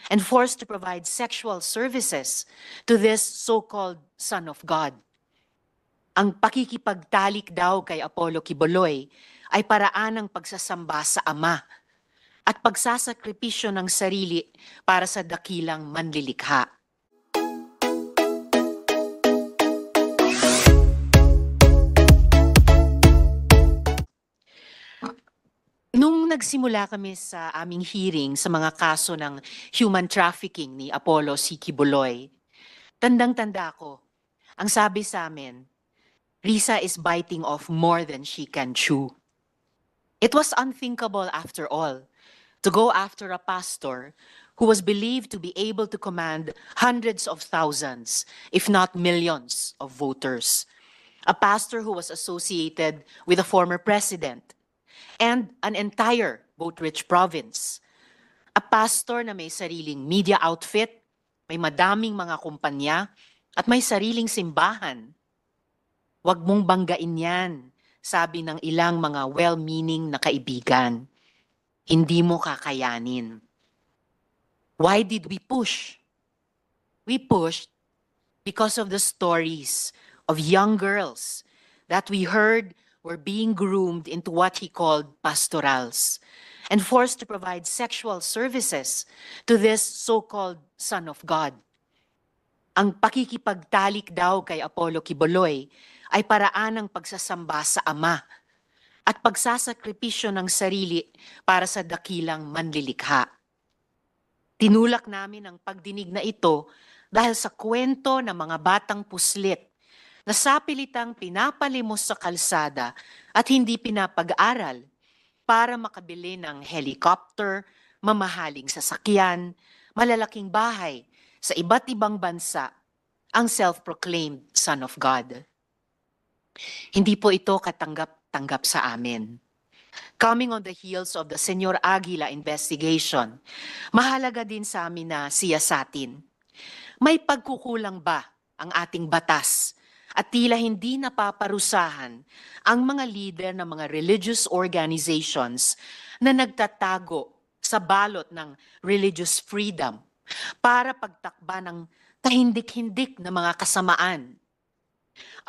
and forced to provide sexual services to this so-called Son of God. Ang pakikipagtalik daw kay Apollo Quiboloy ay paraan ng pagsasamba sa Ama at pagsasakripisyo ng sarili para sa dakilang manlilikha. Nung nagsimula kami sa aming hearing sa mga kaso ng human trafficking ni Apollo C. Quiboloy, tandang-tanda ko, ang sabi sa amin, Risa is biting off more than she can chew. It was unthinkable after all to go after a pastor who was believed to be able to command hundreds of thousands, if not millions, of voters. A pastor who was associated with a former president and an entire vote-rich province. A pastor na may sariling media outfit, may madaming mga kumpanya, at may sariling simbahan. Huwag mong banggain yan, sabi ng ilang mga well-meaning na kaibigan. Hindi mo kakayanin. Why did we push? We pushed because of the stories of young girls that we heard were being groomed into what he called pastorals and forced to provide sexual services to this so-called Son of God. Ang pakikipagtalik daw kay Apollo Quiboloy ay paraan ng pagsasamba sa Ama at pagsasakripisyo ng sarili para sa dakilang manlilikha. Tinulak namin ang pagdinig na ito dahil sa kwento ng mga batang puslit na sapilitang pinapalimos sa kalsada at hindi pinapag-aral para makabili ng helicopter, mamahaling sasakyan, malalaking bahay sa iba't ibang bansa, ang self-proclaimed Son of God. Hindi po ito katanggap-tanggap sa amin. Coming on the heels of the Senyor Aguila investigation, mahalaga din sa amin na siyasatin. May pagkukulang ba ang ating batas at tila hindi napaparusahan ang mga leader ng mga religious organizations na nagtatago sa balot ng religious freedom para pagtakba ng kahindik-hindik na mga kasamaan?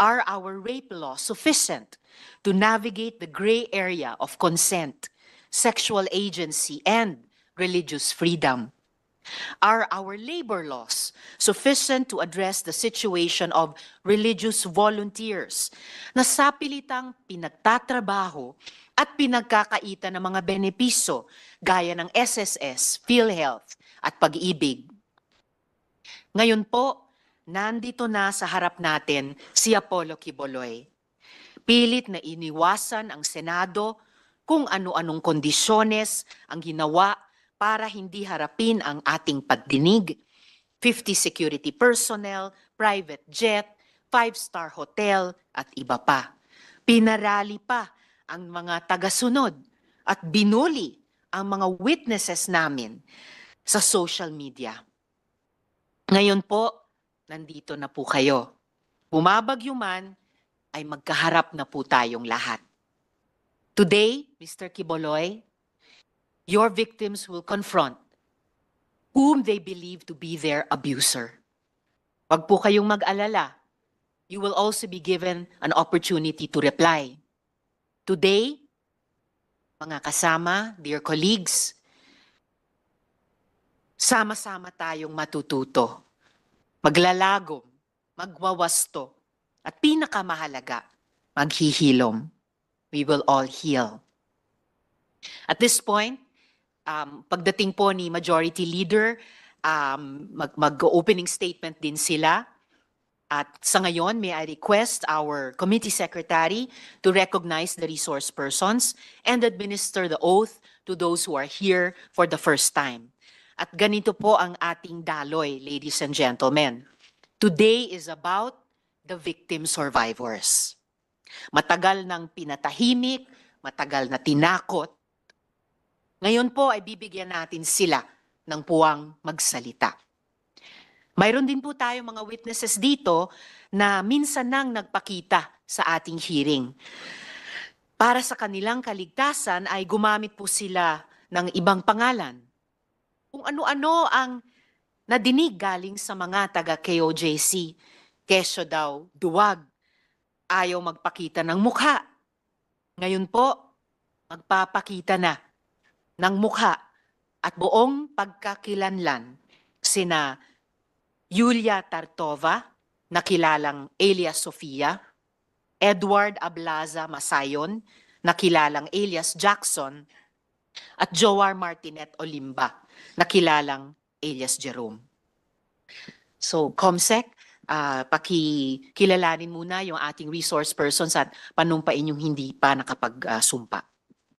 Are our rape laws sufficient to navigate the gray area of consent, sexual agency, and religious freedom? Are our labor laws sufficient to address the situation of religious volunteers na sapilitang pinagtatrabaho at pinagkakaita ng mga benepisyo gaya ng SSS, PhilHealth at Pag-ibig? Ngayon po, nandito na sa harap natin si Apollo Quiboloy. Pilit na iniwasan ang Senado kung ano-anong kondisyones ang ginawa para hindi harapin ang ating pagdinig, 50 security personnel, private jet, 5-star hotel at iba pa. Pinarali pa ang mga tagasunod at binuli ang mga witnesses namin sa social media. Ngayon po, nandito na po kayo. Bumabagyo man, ay magkaharap na po tayong lahat. Today, Mr. Quiboloy, your victims will confront whom they believe to be their abuser. Wag po kayong mag-alala. You will also be given an opportunity to reply. Today, mga kasama, dear colleagues, sama-sama tayong matututo, maglalagom, magwawasto, at pinakamahalaga, maghihilom. We will all heal. At this point, pagdating po ni Majority Leader, mag-opening statement din sila. At sa ngayon, may I request our Committee Secretary to recognize the resource persons and administer the oath to those who are here for the first time. At ganito po ang ating daloy, ladies and gentlemen. Today is about the victim survivors. Matagal nang pinatahimik, matagal na tinakot. Ngayon po ay bibigyan natin sila ng puwang magsalita. Mayroon din po tayong mga witnesses dito na minsan nang nagpakita sa ating hearing. Para sa kanilang kaligtasan ay gumamit po sila ng ibang pangalan. kung ano-ano ang nadinig galing sa mga taga KOJC. Kesyo daw, duwag, ayaw magpakita ng mukha. Ngayon po, magpapakita na ng mukha at buong pagkakilanlan sina Yulia Tartova, na kilalang alias Sofia, Edward Ablaza Masayon, na kilalang alias Jackson, at Joar Martinet Olimba, na kilalang alias Jerome. So, Comsec, pakikilalanin muna yung ating resource persons at panumpain yung hindi pa nakapag-sumpa.